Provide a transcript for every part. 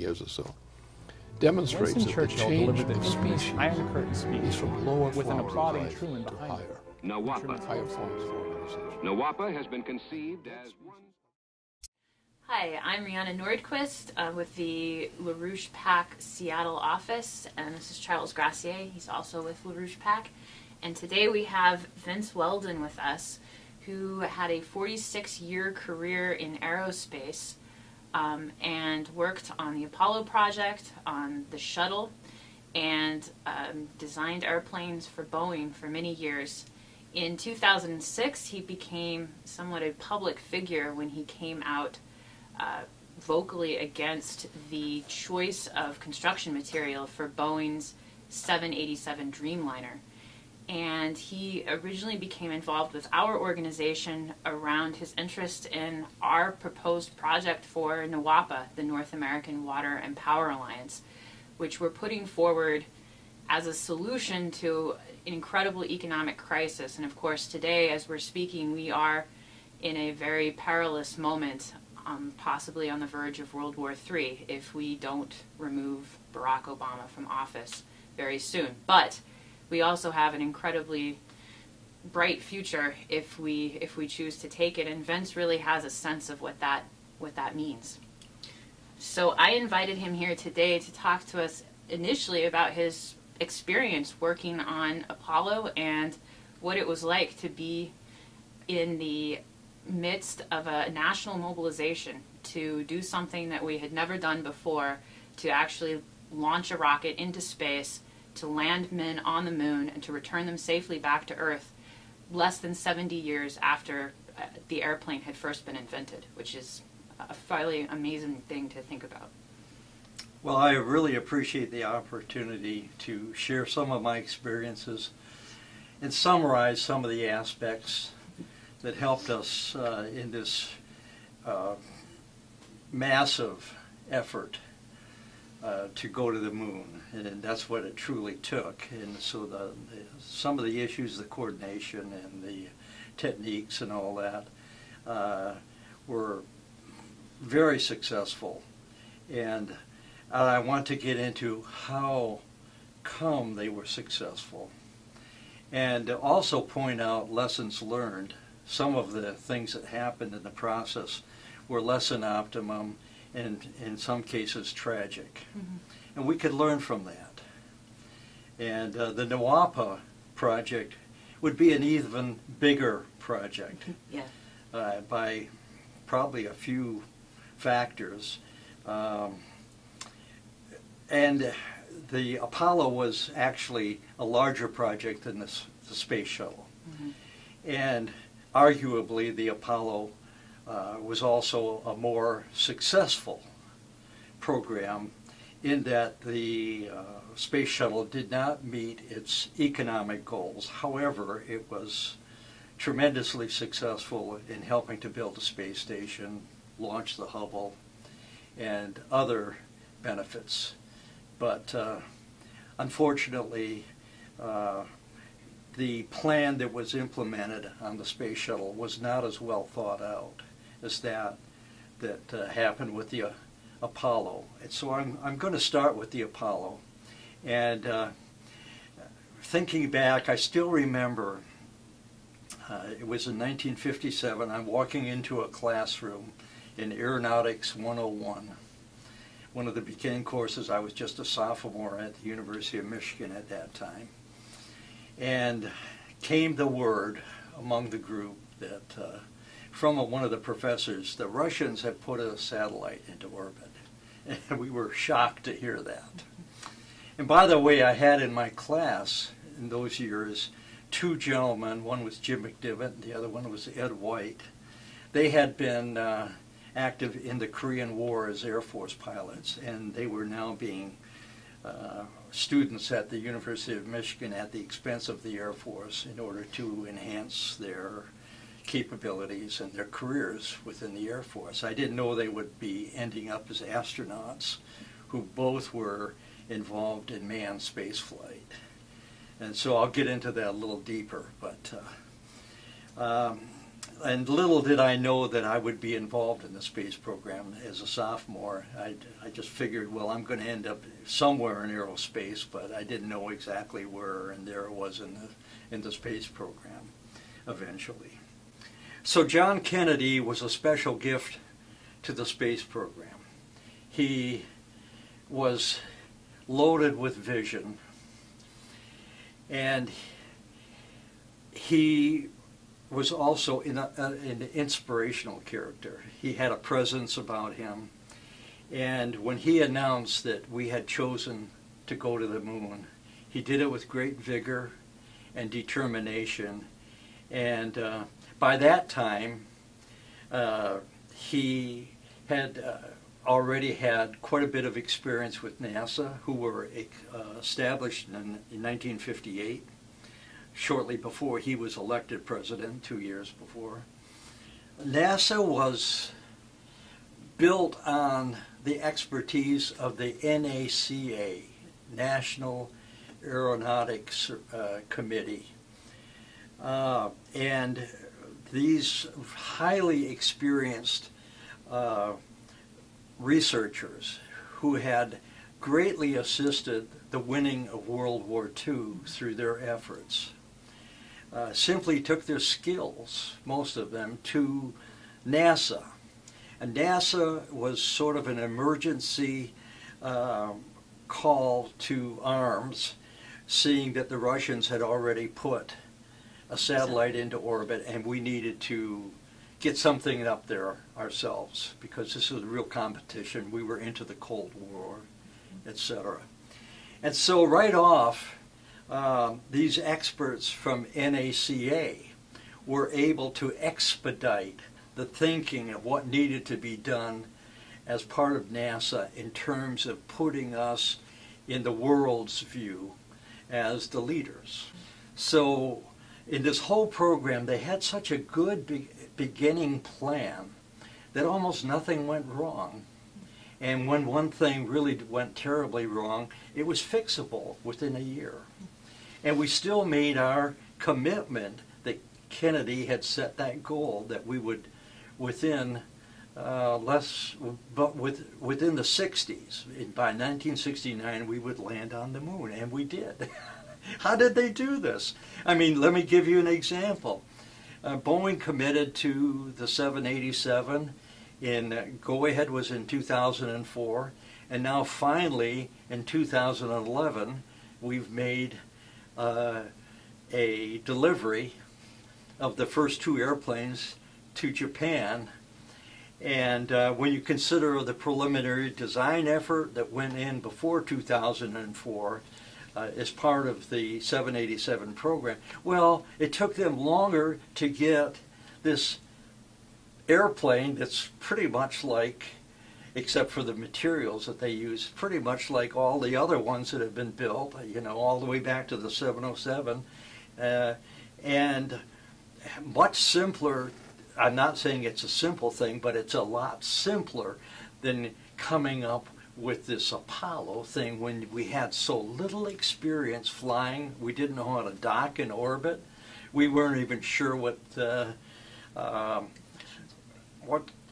years or so, demonstrates that the change of species is from lower with an forms applauding of life Truman to behind higher, NWAPA. forms of organization. NWAPA has been conceived as one... Hi, I'm Rihanna Nordquist with the LaRouche PAC Seattle office, and this is Charles Gracier. He's also with LaRouche PAC. And today we have Vince Weldon with us, who had a 46-year career in aerospace and worked on the Apollo project, on the shuttle, and designed airplanes for Boeing for many years. In 2006, he became somewhat a public figure when he came out vocally against the choice of construction material for Boeing's 787 Dreamliner. And he originally became involved with our organization around his interest in our proposed project for NWAPA, the North American Water and Power Alliance, which we're putting forward as a solution to an incredible economic crisis. And of course, today, as we're speaking, we are in a very perilous moment, possibly on the verge of World War III, if we don't remove Barack Obama from office very soon. But we also have an incredibly bright future if we choose to take it, and Vince really has a sense of what that means. So I invited him here today to talk to us initially about his experience working on Apollo and what it was like to be in the midst of a national mobilization to do something that we had never done before, to actually launch a rocket into space, to land men on the moon, and to return them safely back to Earth less than 70 years after the airplane had first been invented, which is a fairly amazing thing to think about. Well, I really appreciate the opportunity to share some of my experiences and summarize some of the aspects that helped us in this massive effort to go to the moon, and that's what it truly took. And so some of the issues, the coordination and the techniques and all that were very successful. And I want to get into how come they were successful, and also point out lessons learned. Some of the things that happened in the process were less than optimum, and in some cases tragic. Mm-hmm. And we could learn from that. And the NWAPA project would be an even bigger project. Yeah. By probably a few factors. And the Apollo was actually a larger project than the space shuttle. Mm-hmm. And arguably the Apollo was also a more successful program in that the space shuttle did not meet its economic goals. However, it was tremendously successful in helping to build a space station, launch the Hubble, and other benefits. But unfortunately, the plan that was implemented on the space shuttle was not as well thought out as that happened with the Apollo. And so I'm going to start with the Apollo. And thinking back, I still remember it was in 1957. I'm walking into a classroom in Aeronautics 101. One of the beginning courses. I was just a sophomore at the University of Michigan at that time. And came the word among the group that from one of the professors, the Russians had put a satellite into orbit. And we were shocked to hear that. And by the way, I had in my class in those years 2 gentlemen. One was Jim McDivitt, and the other one was Ed White. They had been active in the Korean War as Air Force pilots, and they were now being students at the University of Michigan at the expense of the Air Force in order to enhance their capabilities and their careers within the Air Force. I didn't know they would be ending up as astronauts who both were involved in manned space flight. And so I'll get into that a little deeper. But And little did I know that I would be involved in the space program as a sophomore. I just figured, well, I'm going to end up somewhere in aerospace, but I didn't know exactly where, and there it was in the space program eventually. So John Kennedy was a special gift to the space program. He was loaded with vision, and he was also an inspirational character. He had a presence about him, and when he announced that we had chosen to go to the moon, he did it with great vigor and determination, and by that time he had already had quite a bit of experience with NASA, who were established in 1958. Shortly before he was elected president, 2 years before. NASA was built on the expertise of the NACA, National Aeronautics Committee. And these highly experienced researchers who had greatly assisted the winning of World War II through their efforts simply took their skills, most of them, to NASA. And NASA was sort of an emergency call to arms, seeing that the Russians had already put a satellite into orbit and we needed to get something up there ourselves because this was a real competition. We were into the Cold War, etc. And so right off, these experts from NACA were able to expedite the thinking of what needed to be done as part of NASA in terms of putting us in the world's view as the leaders. So in this whole program, they had such a good beginning plan that almost nothing went wrong. And when one thing really went terribly wrong, it was fixable within a year. And we still made our commitment that Kennedy had set that goal that we would, within within the 60s, by 1969, we would land on the moon, and we did. How did they do this? I mean, let me give you an example. Boeing committed to the 787. Go-ahead was in 2004, and now finally in 2011 we've made a delivery of the first 2 airplanes to Japan. And when you consider the preliminary design effort that went in before 2004 as part of the 787 program, well, it took them longer to get this airplane that's pretty much like, except for the materials that they use, pretty much like all the other ones that have been built, you know, all the way back to the 707, and much simpler. I'm not saying it's a simple thing, but it's a lot simpler than coming up with this Apollo thing when we had so little experience flying. We didn't know how to dock in orbit. We weren't even sure what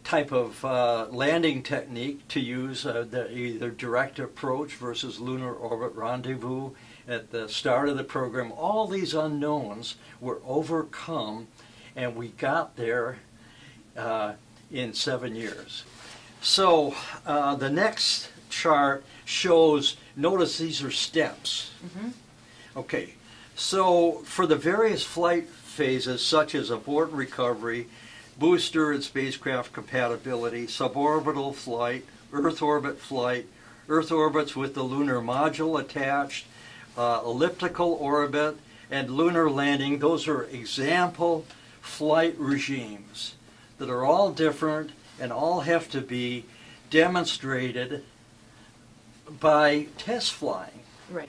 type of landing technique to use, either direct approach versus lunar orbit rendezvous at the start of the program. All these unknowns were overcome, and we got there in 7 years. So the next chart shows, notice these are steps. Mm-hmm. Okay, so for the various flight phases, such as abort and recovery, booster and spacecraft compatibility, suborbital flight, Earth orbit flight, Earth orbits with the lunar module attached, elliptical orbit, and lunar landing. Those are example flight regimes that are all different and all have to be demonstrated by test flying. Right.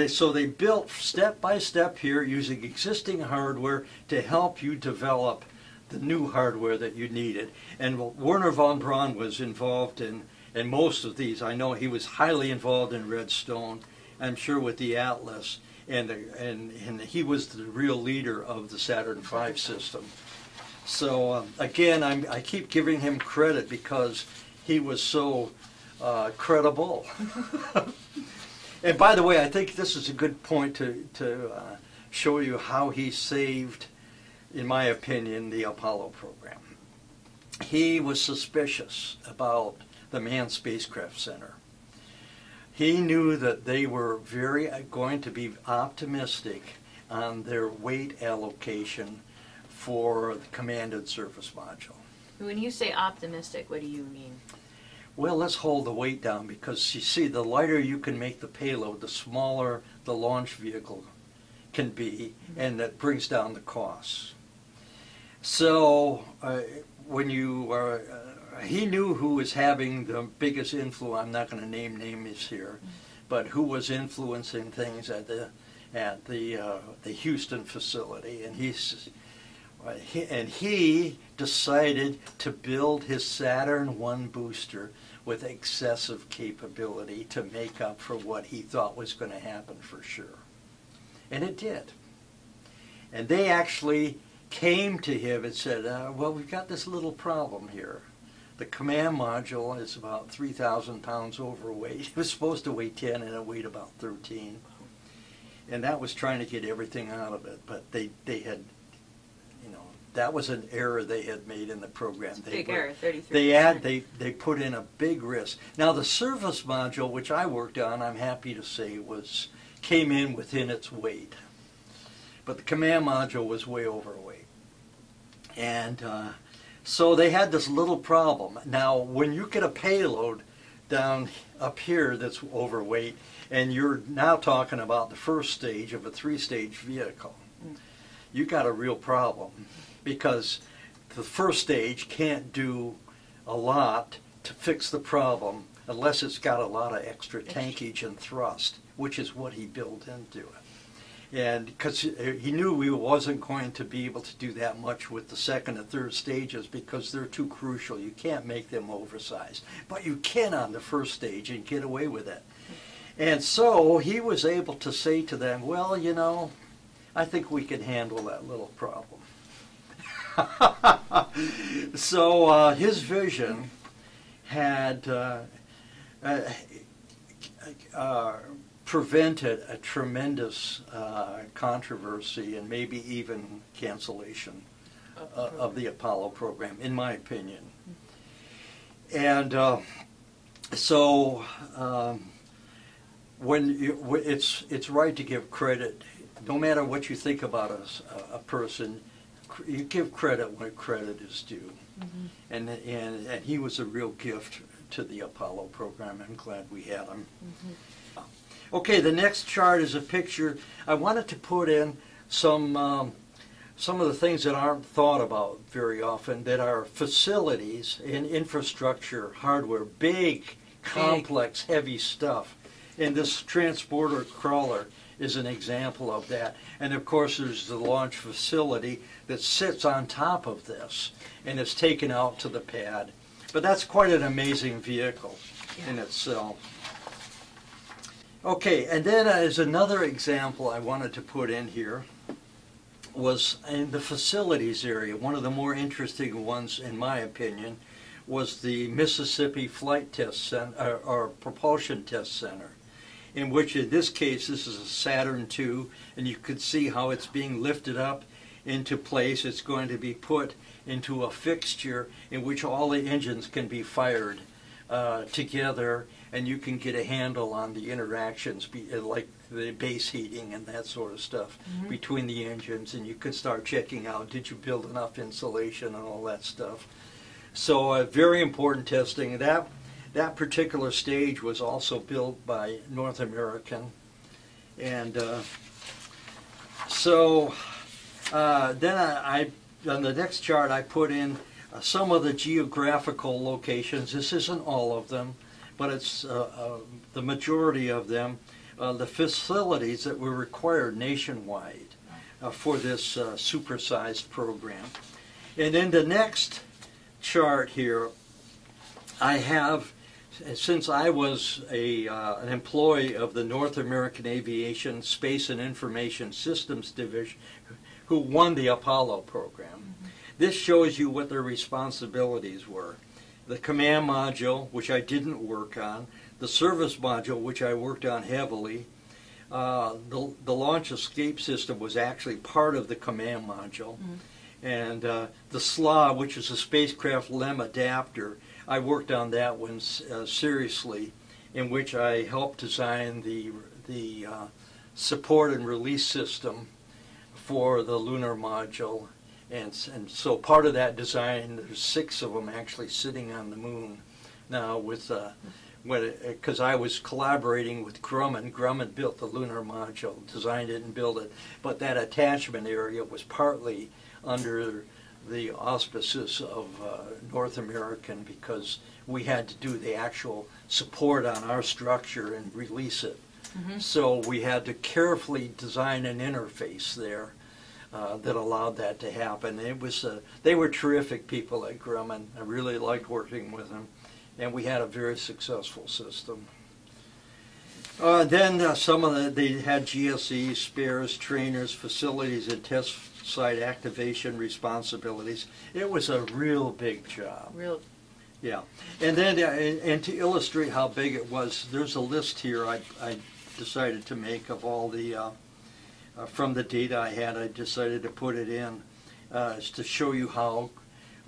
So they built step by step here using existing hardware to help you develop the new hardware that you needed. And Werner von Braun was involved in most of these. I know he was highly involved in Redstone, I'm sure with the Atlas, and he was the real leader of the Saturn V system. So again, I keep giving him credit because he was so credible. And by the way, I think this is a good point to show you how he saved, in my opinion, the Apollo program. He was suspicious about the Manned Spacecraft Center. He knew that they were going to be optimistic on their weight allocation for the command and service module. When you say optimistic, what do you mean? Well, let's hold the weight down, because you see, the lighter you can make the payload, the smaller the launch vehicle can be, and that brings down the costs. So when you he knew who was having the biggest influence. I'm not going to name names here, but who was influencing things at the Houston facility, and he decided to build his Saturn I booster with excessive capability to make up for what he thought was going to happen for sure. And it did. And they actually came to him and said, well, we've got this little problem here. The command module is about 3,000 pounds overweight. It was supposed to weigh 10 and it weighed about 13. And that was trying to get everything out of it. But they had, that was an error they had made in the program. Big error, 33%. They put in a big risk. Now the service module, which I worked on, I'm happy to say, came in within its weight. But the command module was way overweight. And so they had this little problem. Now when you get a payload down up here that's overweight, and you're now talking about the first stage of a 3-stage vehicle, you got a real problem, because the first stage can't do a lot to fix the problem unless it's got a lot of extra tankage and thrust, which is what he built into it. And because he knew he wasn't going to be able to do that much with the second and third stages, because they're too crucial. You can't make them oversized. But you can on the first stage and get away with it. And so he was able to say to them, well, I think we can handle that little problem. So his vision had prevented a tremendous controversy and maybe even cancellation of the Apollo program, in my opinion. And so it's right to give credit. No matter what you think about a person, you give credit when credit is due. And he was a real gift to the Apollo program. I'm glad we had him. Okay, the next chart is a picture. I wanted to put in some of the things that aren't thought about very often, that are facilities in infrastructure, hardware, big, complex, heavy stuff. And this transporter crawler is an example of that. And of course there's the launch facility that sits on top of this and is taken out to the pad. But that's quite an amazing vehicle in itself. Okay, and then as another example I wanted to put in here was in the facilities area. One of the more interesting ones, in my opinion, was the Mississippi Flight Test Center, or Propulsion Test Center, in which in this case this is a Saturn II, and you could see how it's being lifted up into place. It's going to be put into a fixture in which all the engines can be fired together, and you can get a handle on the interactions, like the base heating and that sort of stuff between the engines, and you can start checking out, did you build enough insulation and all that stuff. So very important testing. That particular stage was also built by North American. And so then on the next chart I put in some of the geographical locations. This isn't all of them, but it's the majority of them, the facilities that were required nationwide for this supersized program. And in the next chart here, I have, since I was an employee of the North American Aviation Space and Information Systems Division, who won the Apollo program. this shows you what their responsibilities were. The command module, which I didn't work on, the service module, which I worked on heavily. The launch escape system was actually part of the command module. And the SLA, which is a spacecraft LEM adapter, I worked on that one seriously, in which I helped design the support and release system for the lunar module. And so part of that design, there's 6 of them actually sitting on the moon now with, because I was collaborating with Grumman. Grumman built the lunar module, designed it and built it, but that attachment area was partly under the auspices of North American, because we had to do the actual support on our structure and release it. So we had to carefully design an interface there that allowed that to happen. It was they were terrific people at Grumman. I really liked working with them, and we had a very successful system. Then they had GSE, spares, trainers, facilities, and test site activation responsibilities. It was a real big job. Yeah. And then, and to illustrate how big it was, there's a list here I decided to make of all the, from the data I had, I decided to put it in to show you how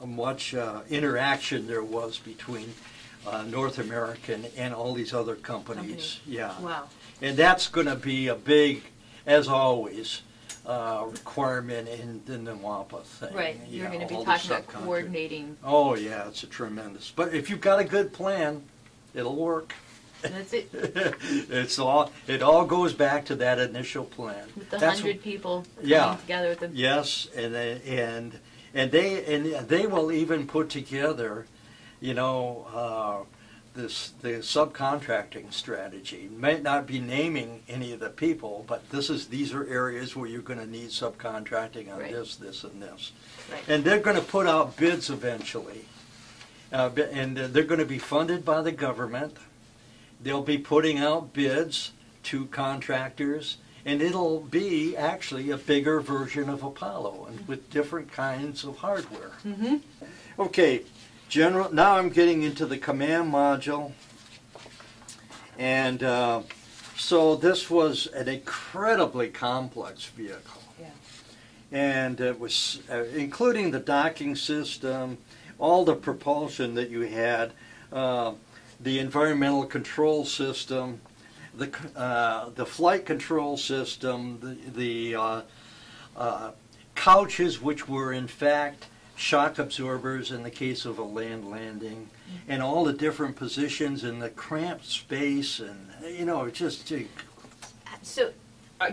much interaction there was between North American and all these other companies. Yeah. Wow. And that's going to be a big, as always, requirement in the NWAPA thing. Right. You're going to be talking about coordinating. Oh, yeah, it's a tremendous. But if you've got a good plan, it'll work. That's it. It all goes back to that initial plan. With the 100 people coming together with them. Yes, and they will even put together, you know, the subcontracting strategy. Might not be naming any of the people, but these are areas where you're going to need subcontracting on this, and this. Right. And they're going to put out bids eventually, and they're going to be funded by the government. They'll be putting out bids to contractors, and it'll be actually a bigger version of Apollo, and with different kinds of hardware. Okay. Now I'm getting into the command module, and so this was an incredibly complex vehicle. And it was including the docking system, all the propulsion that you had, the environmental control system, the flight control system, the couches, which were in fact shock absorbers in the case of a land landing, and all the different positions in the cramped space, and you know, just. So,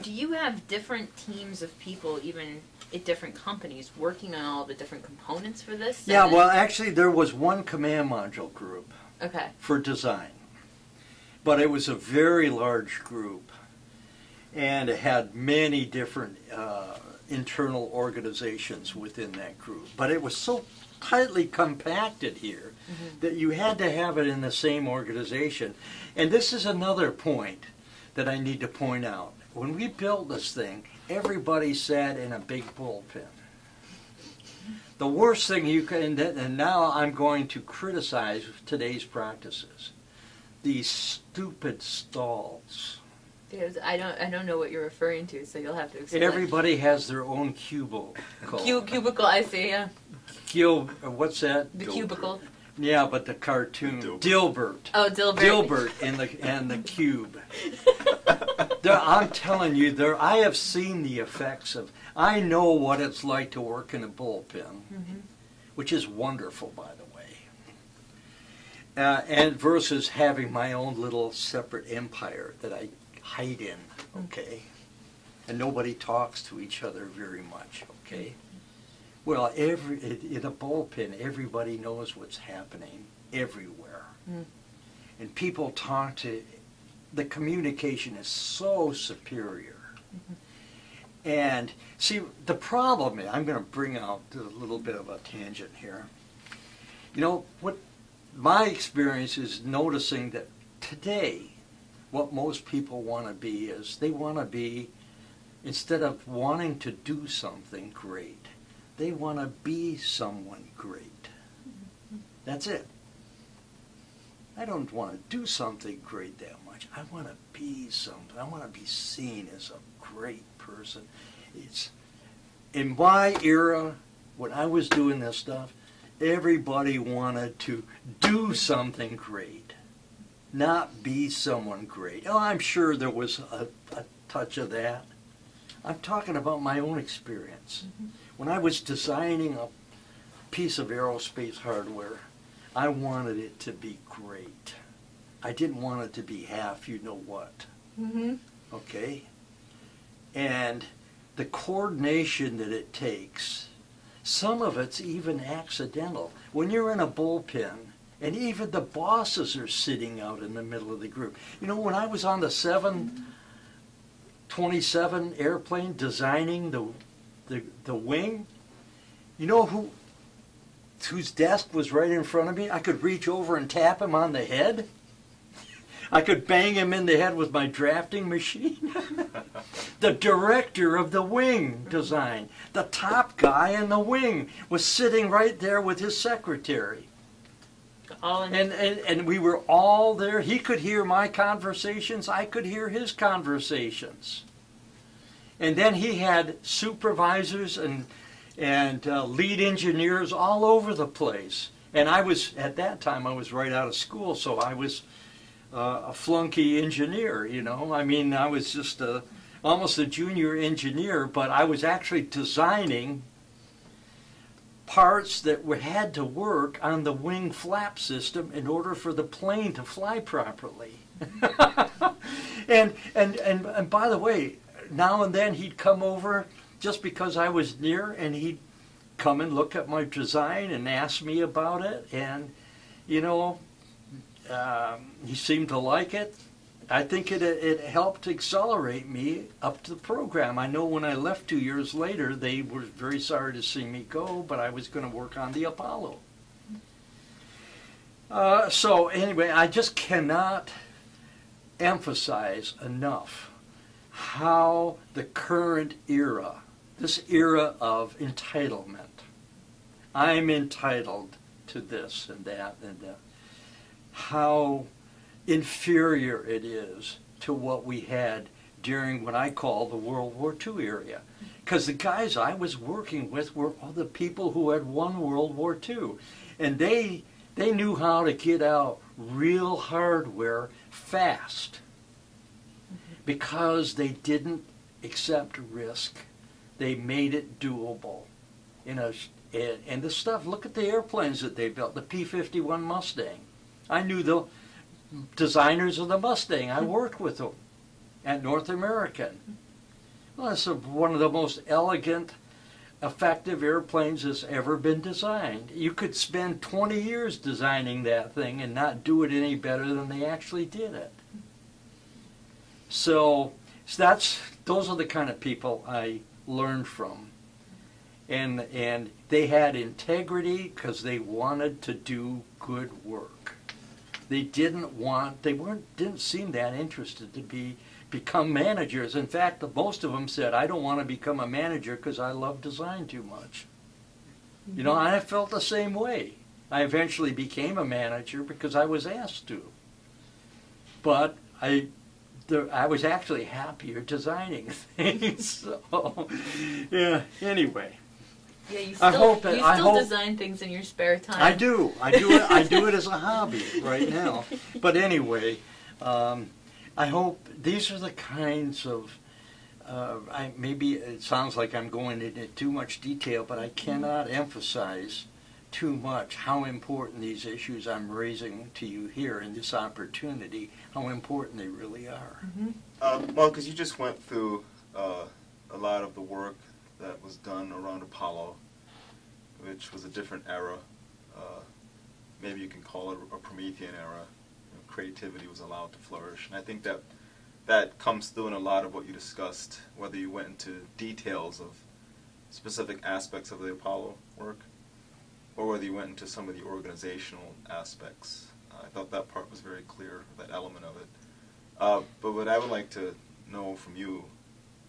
do you have different teams of people, even at different companies, working on all the different components for this? Yeah, well, actually, there was one command module group. Okay. For design, but it was a very large group, and it had many different internal organizations within that group. But it was so tightly compacted here that you had to have it in the same organization. And this is another point that I need to point out. When we built this thing, everybody sat in a big bullpen. The worst thing you can, and now I'm going to criticize today's practices, these stupid stalls. I don't know what you're referring to, so you'll have to explain. Everybody has their own cubicle. Cubicle, I see, yeah. What's that? The cubicle. Yeah, but the cartoon. Dilbert. Oh, Dilbert. Dilbert and the cube. I'm telling you, I have seen the effects of. I know what it's like to work in a bullpen, which is wonderful, by the way. And versus having my own little separate empire that I hide in, okay? And nobody talks to each other very much, okay? Well, in a bullpen, everybody knows what's happening everywhere. And people talk to, the communication is so superior. And see, the problem is, I'm going to bring out a little bit of a tangent here. You know, what my experience is noticing that today, what most people want to be is, they want to be, instead of wanting to do something great, They want to be someone great. That's it. I don't want to do something great that much. I want to be something. I want to be seen as a great person. It's in my era, when I was doing this stuff, everybody wanted to do something great, not be someone great. Oh, I'm sure there was a touch of that. I'm talking about my own experience. When I was designing a piece of aerospace hardware, I wanted it to be great. I didn't want it to be half you know what. Okay? And the coordination that it takes, some of it's even accidental. When you're in a bullpen, and even the bosses are sitting out in the middle of the group. You know, when I was on the 727 airplane designing the wing, you know whose desk was right in front of me? I could reach over and tap him on the head. I could bang him in the head with my drafting machine. The director of the wing design, the top guy in the wing, was sitting right there with his secretary. And we were all there. He could hear my conversations. I could hear his conversations. And then he had supervisors and lead engineers all over the place. And I was, at that time, I was right out of school, so I was a flunky engineer, you know. I mean, I was just almost a junior engineer, but I was actually designing parts that had to work on the wing flap system in order for the plane to fly properly. and by the way, now and then he'd come over just because I was near, and he'd come and look at my design and ask me about it, and you know, he seemed to like it. I think it helped accelerate me up to the program. I know when I left 2 years later, they were very sorry to see me go, but I was going to work on the Apollo. So anyway, I just cannot emphasize enough how the current era, this era of entitlement, I'm entitled to this and that, how inferior it is to what we had during what I call the World War II era. Because the guys I was working with were all the people who had won World War II. And they knew how to get out real hardware fast because they didn't accept risk. They made it doable. You know, and the stuff, look at the airplanes that they built, the P-51 Mustang. I knew the designers of the Mustang. I worked with them at North American. Well, it's one of the most elegant, effective airplanes that's ever been designed. You could spend 20 years designing that thing and not do it any better than they actually did it. So those are the kind of people I learned from. And they had integrity because they wanted to do good work. They didn't seem that interested to become managers. In fact, most of them said, I don't want to become a manager because I love design too much. You know, I felt the same way. I eventually became a manager because I was asked to. But I was actually happier designing things. So, yeah, anyway. Yeah, you still design things in your spare time. I do. I do it as a hobby right now. But anyway, I hope these are the kinds of. Maybe it sounds like I'm going into too much detail, but I cannot emphasize too much how important these issues I'm raising to you here in this opportunity, how important they really are. Well, because you just went through a lot of the work that was done around Apollo, which was a different era. Maybe you can call it a Promethean era. You know, creativity was allowed to flourish. And I think that comes through in a lot of what you discussed, whether you went into details of specific aspects of the Apollo work, or whether you went into some of the organizational aspects. I thought that part was very clear, that element of it. But what I would like to know from you,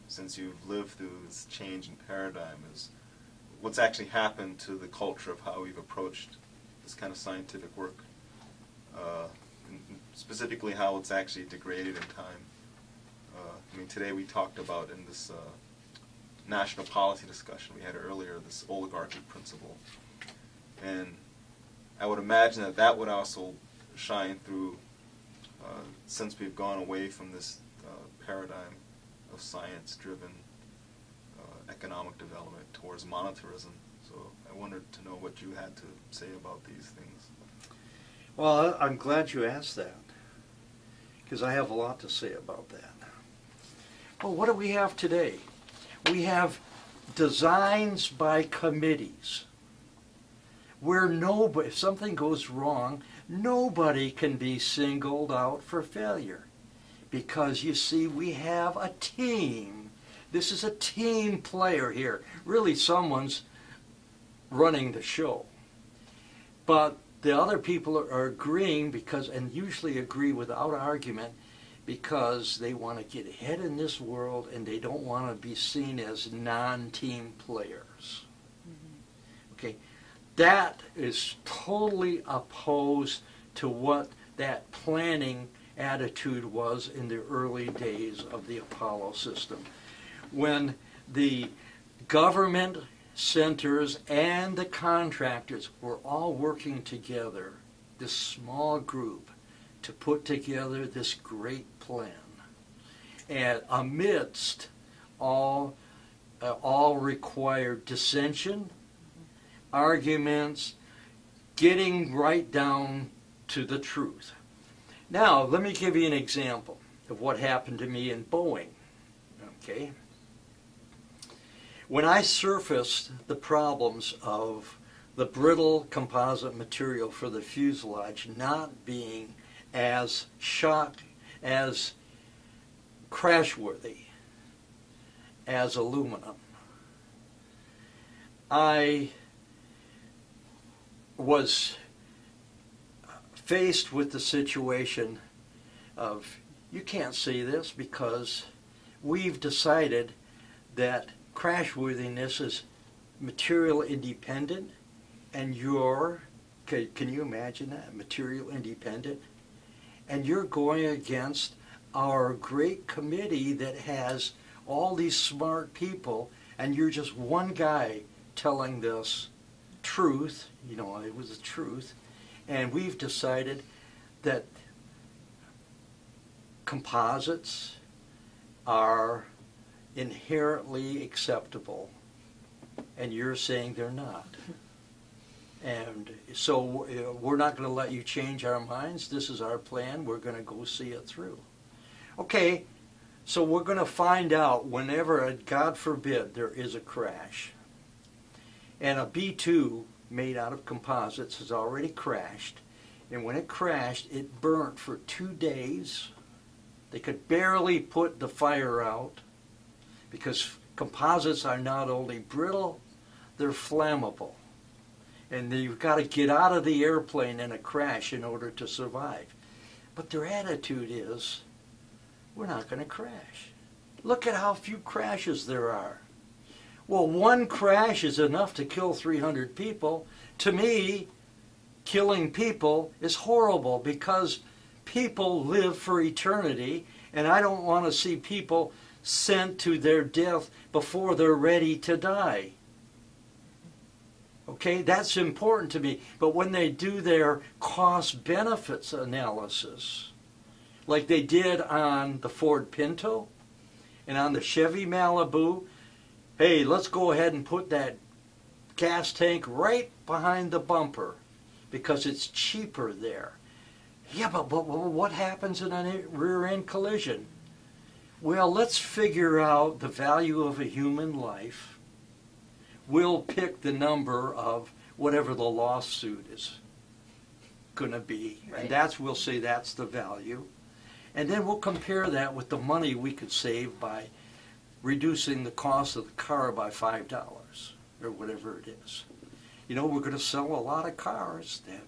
since you've lived through this change in paradigm, is what's actually happened to the culture of how we've approached this kind of scientific work, and specifically how it's actually degraded in time. I mean, today we talked about in this national policy discussion we had earlier, this oligarchy principle. And I would imagine that that would also shine through since we've gone away from this paradigm of science-driven economic development towards monetarism. So I wanted to know what you had to say about these things. Well, I'm glad you asked that, because I have a lot to say about that. Well, what do we have today? We have designs by committees where nobody, if something goes wrong, nobody can be singled out for failure. Because, you see, we have a team. This is a team player here. Really, someone's running the show. But the other people are agreeing because, and usually agree without argument, because they want to get ahead in this world and they don't want to be seen as non-team players. Okay, that is totally opposed to what that planning attitude was in the early days of the Apollo system, when the government centers and the contractors were all working together, this small group, to put together this great plan. And amidst all required dissension, arguments, getting right down to the truth. Now, let me give you an example of what happened to me in Boeing. Okay? When I surfaced the problems of the brittle composite material for the fuselage not being as crashworthy as aluminum, I was faced with the situation of, you can't see this because we've decided that crashworthiness is material independent, and you're, can you imagine that, material independent? And you're going against our great committee that has all these smart people, and you're just one guy telling this truth, you know, it was the truth, and we've decided that composites are inherently acceptable, and you're saying they're not. And so we're not going to let you change our minds. This is our plan. We're going to go see it through. Okay, so we're going to find out whenever, God forbid, there is a crash. And a B-2 made out of composites has already crashed. And when it crashed, it burnt for 2 days. They could barely put the fire out because composites are not only brittle, they're flammable. And you've got to get out of the airplane in a crash in order to survive. But their attitude is, we're not going to crash. Look at how few crashes there are. Well, one crash is enough to kill 300 people. To me, killing people is horrible because people live for eternity, and I don't want to see people sent to their death before they're ready to die. Okay, that's important to me. But when they do their cost-benefits analysis, like they did on the Ford Pinto and on the Chevy Malibu, hey, let's go ahead and put that gas tank right behind the bumper because it's cheaper there. Yeah, but what happens in a rear-end collision? Well, let's figure out the value of a human life. We'll pick the number of whatever the lawsuit is going to be. Right. And we'll say that's the value. And then we'll compare that with the money we could save by reducing the cost of the car by $5 or whatever it is. You know, we're going to sell a lot of cars. That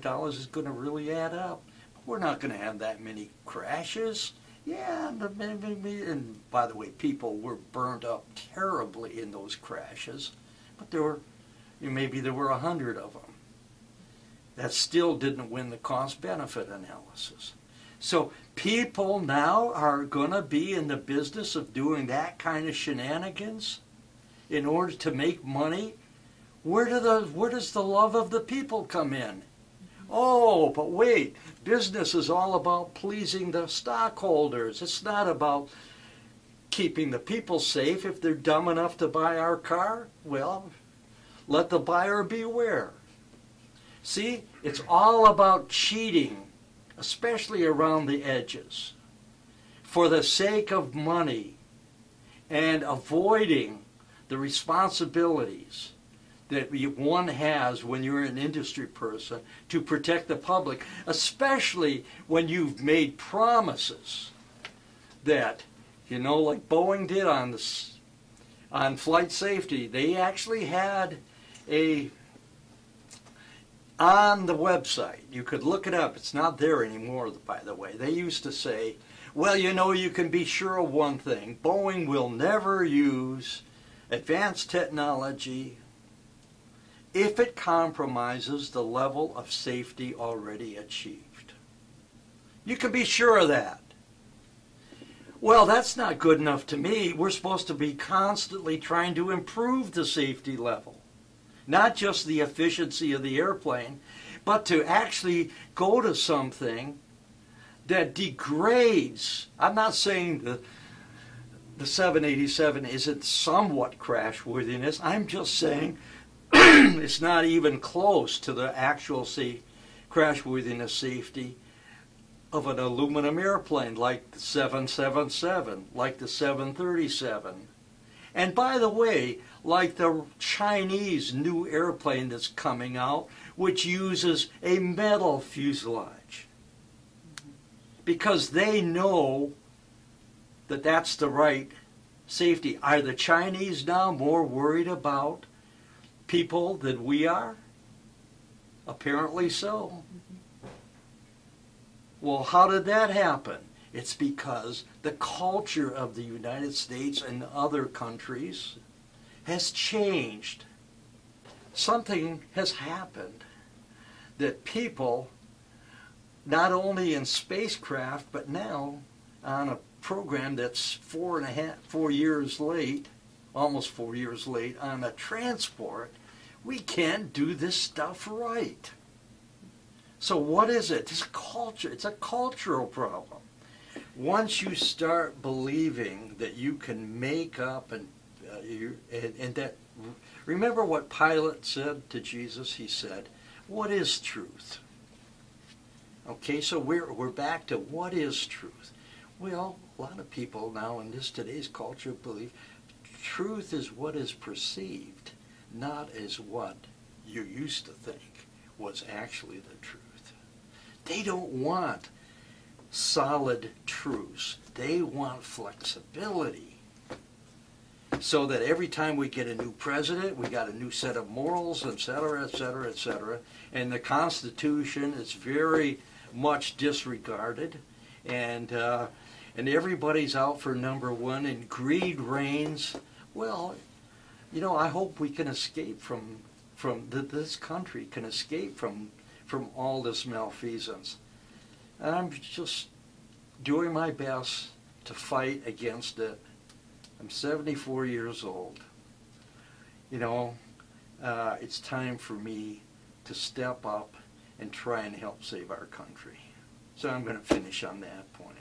$5 is going to really add up. We're not going to have that many crashes. Yeah, and by the way, people were burned up terribly in those crashes. but maybe there were 100 of them. That still didn't win the cost-benefit analysis. So people now are going to be in the business of doing that kind of shenanigans in order to make money. Where does the love of the people come in? Oh, but wait, business is all about pleasing the stockholders. It's not about keeping the people safe. If they're dumb enough to buy our car, well, let the buyer beware. See, it's all about cheating, especially around the edges, for the sake of money and avoiding the responsibilities that one has when you're an industry person to protect the public, especially when you've made promises that, like Boeing did on flight safety. They actually had on the website, you could look it up, it's not there anymore, by the way. They used to say, well, you can be sure of one thing, Boeing will never use advanced technology if it compromises the level of safety already achieved. You can be sure of that. Well, that's not good enough to me. We're supposed to be constantly trying to improve the safety level. Not just the efficiency of the airplane, but to actually go to something that degrades. I'm not saying the 787 isn't somewhat crashworthiness. I'm just saying it's not even close to the actual crashworthiness safety of an aluminum airplane like the 777, like the 737. And by the way, like the Chinese new airplane that's coming out, which uses a metal fuselage. Because they know that that's the right safety. Are the Chinese now more worried about people than we are? Apparently so. Well, how did that happen? It's because the culture of the United States and other countries has changed. Something has happened that people, not only in spacecraft, but now on a program that's 4 years late, almost 4 years late, on a transport, we can't do this stuff right. So what is it? It's culture. It's a cultural problem. Once you start believing that you can make up and that, remember what Pilate said to Jesus? He said, "What is truth?" Okay, so we're back to what is truth. Well, a lot of people now in today's culture believe truth is what is perceived, not as what you used to think was actually the truth. They don't want solid truths. They want flexibility. So that every time we get a new president, we got a new set of morals, etc., etc., etc. And the Constitution is very much disregarded. And everybody's out for number one, and greed reigns. Well, I hope we can escape from this country can escape from all this malfeasance. And I'm just doing my best to fight against it. I'm 74 years old. It's time for me to step up and try and help save our country. So I'm going to finish on that point.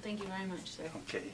Thank you very much, sir. Okay.